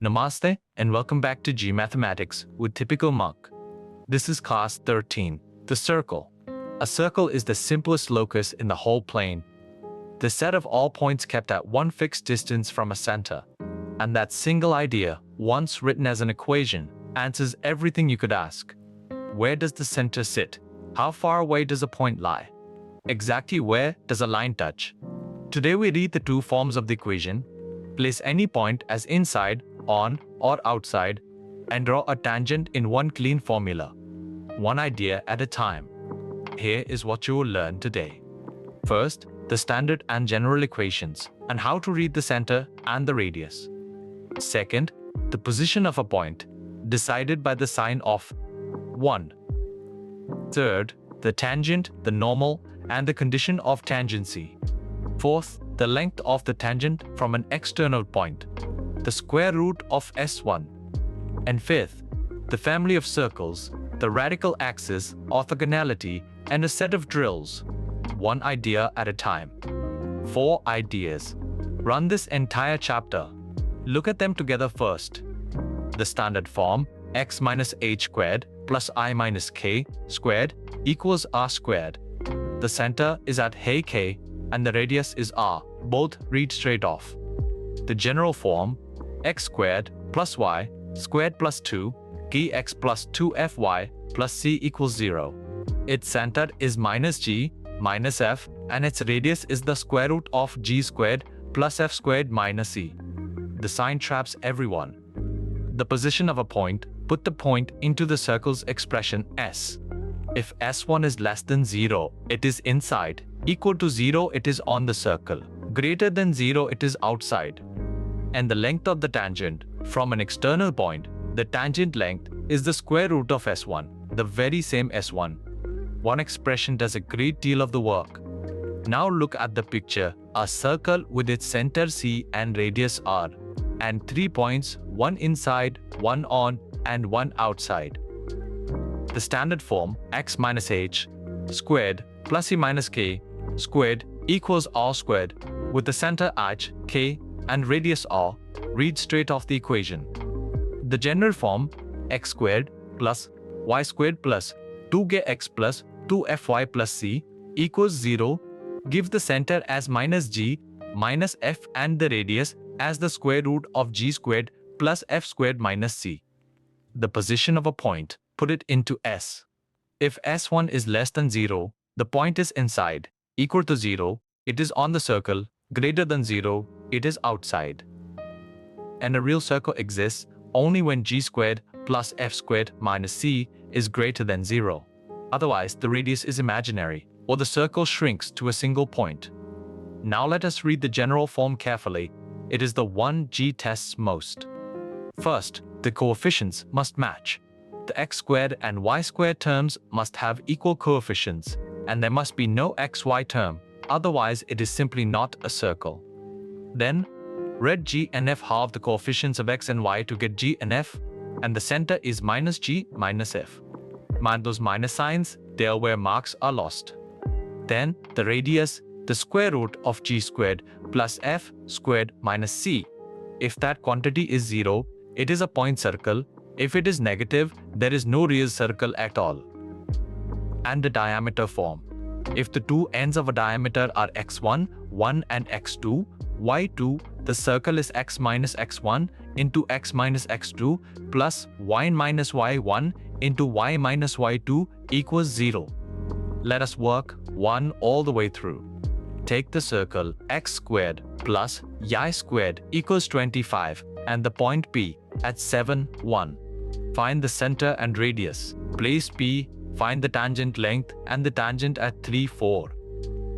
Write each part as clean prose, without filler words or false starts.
Namaste and welcome back to JEE Mathematics with Typical Monk. This is class 13, the circle. A circle is the simplest locus in the whole plane, the set of all points kept at one fixed distance from a center. And that single idea, once written as an equation, answers everything you could ask. Where does the center sit? How far away does a point lie? Exactly where does a line touch? Today we read the two forms of the equation, place any point as inside, on, or outside, and draw a tangent in one clean formula, one idea at a time. Here is what you will learn today. First, the standard and general equations, and how to read the center and the radius. Second, the position of a point, decided by the sign of 1. Third, the tangent, the normal, and the condition of tangency. Fourth, the length of the tangent from an external point, the square root of S1. And fifth, the family of circles, the radical axis, orthogonality, and a set of drills, one idea at a time. 4 ideas. Run this entire chapter. Look at them together first. The standard form, x minus h squared plus I minus k squared equals r squared. The center is at hey k and the radius is r. Both read straight off. The general form, x squared plus y squared plus 2 kx plus 2fy plus c equals 0. Its center is minus g minus f and its radius is the square root of g squared plus f squared minus c. The sign traps everyone. The position of a point, put the point into the circle's expression s. If s1 is less than 0, it is inside. Equal to 0, it is on the circle. Greater than 0, it is outside. And the length of the tangent from an external point, the tangent length, is the square root of s1, the very same s1. One expression does a great deal of the work. Now look at the picture, a circle with its center C and radius r, and 3 points, one inside, one on, and one outside. The standard form, x minus h squared plus e minus k squared equals r squared, with the center h, k, and radius r, read straight off the equation. The general form, x squared plus y squared plus 2kx plus 2fy plus c equals 0, gives the center as minus g minus f and the radius as the square root of g squared plus f squared minus c. The position of a point, put it into s. If s1 is less than 0, the point is inside. Equal to 0, it is on the circle. Greater than 0, it is outside. And a real circle exists only when g squared plus f squared minus c is greater than 0. Otherwise, the radius is imaginary, or the circle shrinks to a single point. Now let us read the general form carefully. It is the one G tests most. First, the coefficients must match. The x squared and y squared terms must have equal coefficients, and there must be no xy term, otherwise it is simply not a circle. Then, let g and f halve the coefficients of x and y to get g and f, and the center is minus g minus f. Mind those minus signs, they are where marks are lost. Then, the radius, the square root of g squared plus f squared minus c. If that quantity is 0, it is a point circle. If it is negative, there is no real circle at all. And the diameter form. If the two ends of a diameter are x1, 1 and x2, y2, the circle is x minus x1 into x minus x2 plus y minus y1 into y minus y2 equals 0. Let us work 1 all the way through. Take the circle x squared plus y squared equals 25 and the point P at 7, 1. Find the center and radius. Place P, find the tangent length and the tangent at 3, 4.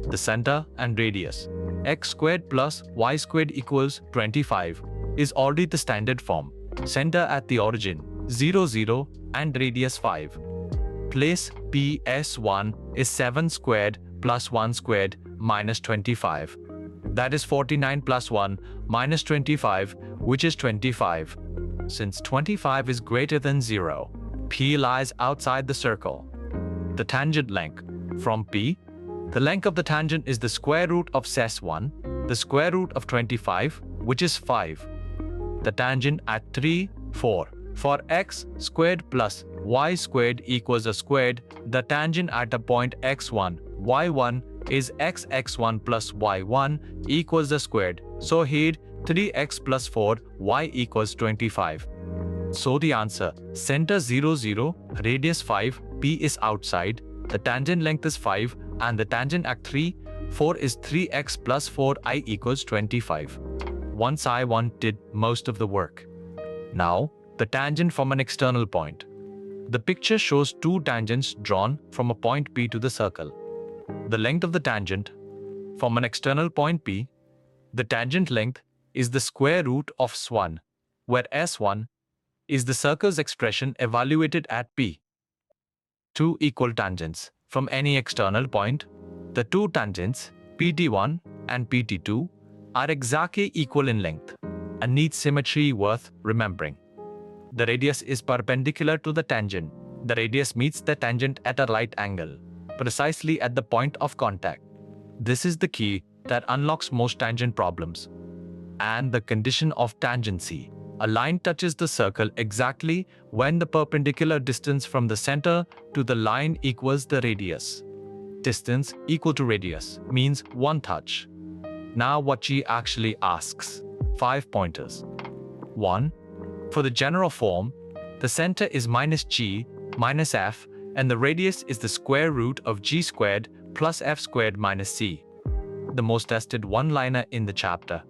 The center and radius. X squared plus y squared equals 25 is already the standard form. Center at the origin, 0, 0 and radius 5. Place P S1 is 7 squared plus 1 squared minus 25. That is 49 plus 1 minus 25, which is 25. Since 25 is greater than 0, P lies outside the circle. The tangent length. From P, the length of the tangent is the square root of ses1, the square root of 25, which is 5. the tangent at 3, 4. For x squared plus y squared equals a squared, the tangent at a point x1, y1 is x1 plus y1 equals the squared. So here 3x plus 4, y equals 25. So the answer, center 0, 0, radius 5, P is outside, the tangent length is 5, and the tangent at 3, 4 is 3x plus 4, I equals 25. Once I1 did most of the work. Now, the tangent from an external point. The picture shows two tangents drawn from a point P to the circle. The length of the tangent from an external point P, the tangent length is the square root of S1, where S1 is the circle's expression evaluated at P. Two equal tangents from any external point. The two tangents, PT1 and PT2, are exactly equal in length and need symmetry worth remembering. The radius is perpendicular to the tangent. The radius meets the tangent at a right angle, precisely at the point of contact. This is the key that unlocks most tangent problems. And the condition of tangency. A line touches the circle exactly when the perpendicular distance from the center to the line equals the radius. Distance equal to radius means one touch. Now what JEE actually asks. 5 pointers. 1. For the general form, the center is minus g minus f and the radius is the square root of g squared plus f squared minus c. The most tested one-liner in the chapter.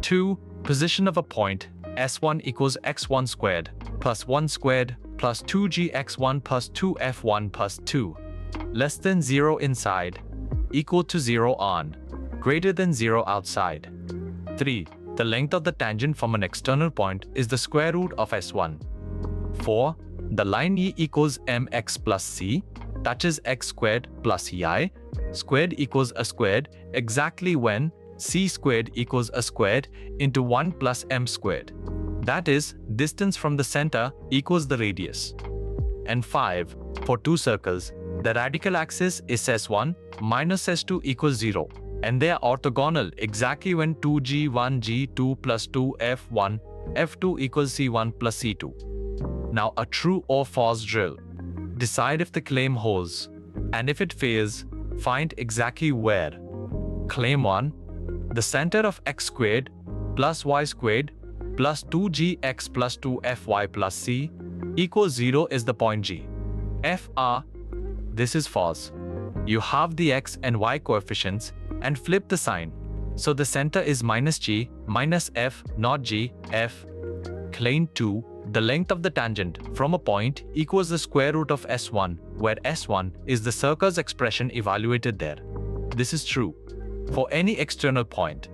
2. Position of a point S1 equals x1 squared plus 1 squared plus 2gx1 plus 2f1 plus 2 less than 0 inside equal to 0 on greater than 0 outside. 3. The length of the tangent from an external point is the square root of S1. 4. The line E equals mx plus c touches x squared plus ei squared equals a squared exactly when c squared equals a squared into 1 plus m squared. That is, distance from the center equals the radius. And 5. For two circles, the radical axis is S1 minus S2 equals 0, and they are orthogonal exactly when 2g1g2 plus 2f1 f2 equals c1 plus c2. Now a true or false drill. Decide if the claim holds, and if it fails, find exactly where. Claim 1. The center of x squared plus y squared plus 2gx plus 2fy plus c equals 0 is the point G. Fr. This is false. You have the x and y coefficients and flip the sign. So the center is minus g minus f not g, f. Claim 2. The length of the tangent from a point equals the square root of S1, where S1 is the circle's expression evaluated there. This is true. For any external point,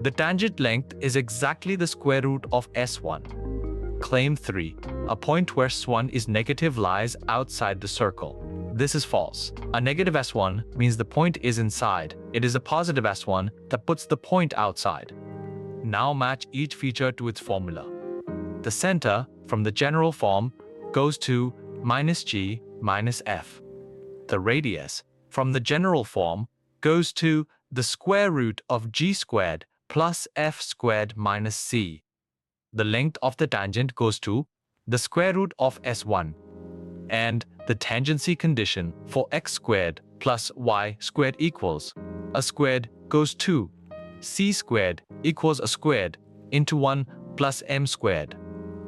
the tangent length is exactly the square root of S1. Claim 3. A point where S1 is negative lies outside the circle. This is false. A negative S1 means the point is inside. It is a positive S1 that puts the point outside. Now match each feature to its formula. The center from the general form goes to minus g minus f. The radius from the general form goes to the square root of g squared plus f squared minus c. The length of the tangent goes to the square root of S1. And the tangency condition for x squared plus y squared equals a squared goes to c squared equals a squared into 1 plus m squared.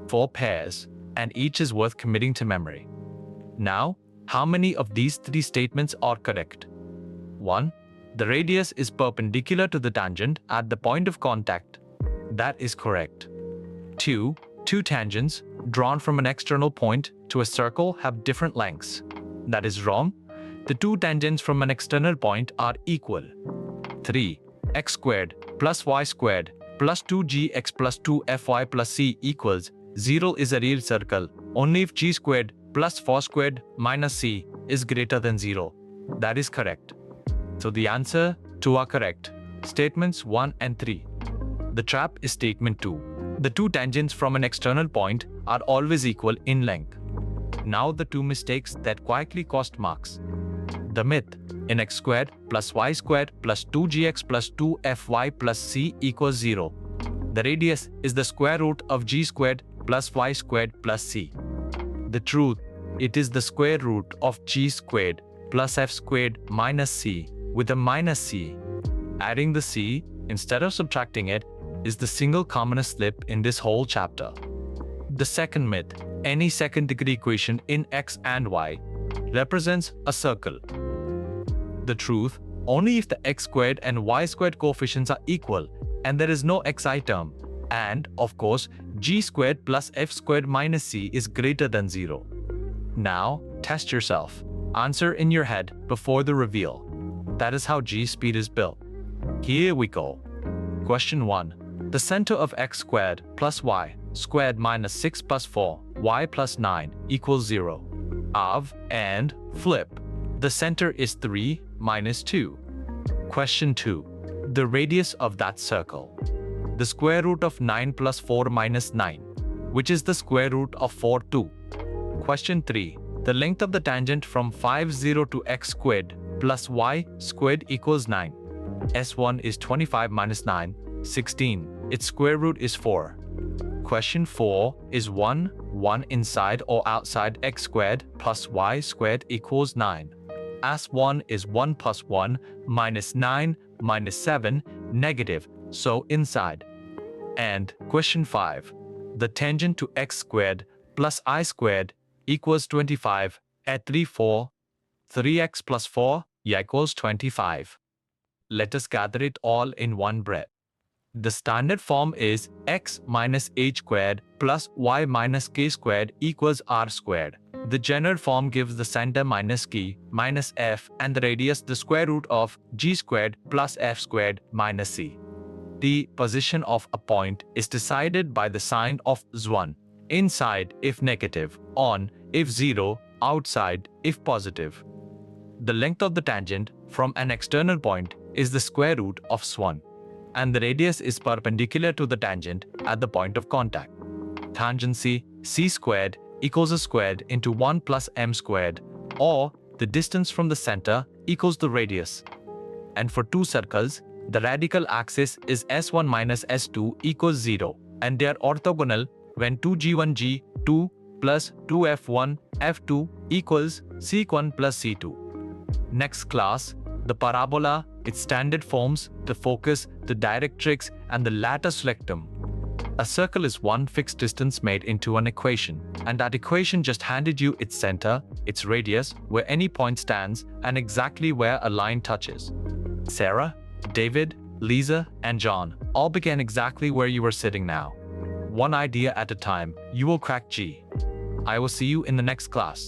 4 pairs, and each is worth committing to memory. Now, how many of these 3 statements are correct? 1. The radius is perpendicular to the tangent at the point of contact. That is correct. 2. Two tangents drawn from an external point to a circle have different lengths. That is wrong. The two tangents from an external point are equal. 3. X squared plus y squared plus 2gx plus 2fy plus c equals 0 is a real circle only if g squared plus 4 squared minus c is greater than 0. That is correct. So the answer 2 are correct. Statements 1 and 3. The trap is statement 2. The two tangents from an external point are always equal in length. Now the 2 mistakes that quietly cost marks. The myth in x squared plus y squared plus 2gx plus 2fy plus c equals 0. The radius is the square root of g squared plus y squared plus c. The truth, it is the square root of g squared plus f squared minus c with a minus c. Adding the c, instead of subtracting it, is the single commonest slip in this whole chapter. The second myth, any second-degree equation in x and y represents a circle. The truth, only if the x squared and y squared coefficients are equal and there is no xi term, and, of course, g squared plus f squared minus c is greater than 0. Now, test yourself. Answer in your head before the reveal. That is how g speed is built. Here we go. Question 1. The center of x squared plus y squared minus 6 plus 4 y plus 9 equals 0. Of and flip. The center is 3 minus 2. Question 2. The radius of that circle. The square root of 9 plus 4 minus 9, which is the square root of 4 2. Question 3. The length of the tangent from 5 0 to x squared plus y squared equals 9. S1 is 25 minus 9, 16. Its square root is 4. Question 4 is 1 inside or outside x squared plus y squared equals 9. As 1 is 1 plus 1 minus 9 minus 7 negative, so inside. And question 5. The tangent to x squared plus I squared equals 25 at 3 4. 3x plus 4 equals 25. Let us gather it all in one breath. The standard form is x minus h squared plus y minus k squared equals r squared. The general form gives the center minus k minus f and the radius the square root of g squared plus f squared minus c. The position of a point is decided by the sign of z1, inside if negative, on if 0, outside if positive. The length of the tangent from an external point is the square root of s1, and the radius is perpendicular to the tangent at the point of contact. Tangency c squared equals a squared into 1 plus m squared, or the distance from the center equals the radius. And for two circles, the radical axis is s1 minus s2 equals 0, and they are orthogonal when 2g1g2 plus 2f1 f2 equals sec1 plus c2. Next class, the parabola, its standard forms, the focus, the directrix, and the latus flectum. A circle is one fixed distance made into an equation, and that equation just handed you its center, its radius, where any point stands, and exactly where a line touches. Sarah, David, Lisa, and John all began exactly where you are sitting now. One idea at a time, you will crack G. I will see you in the next class.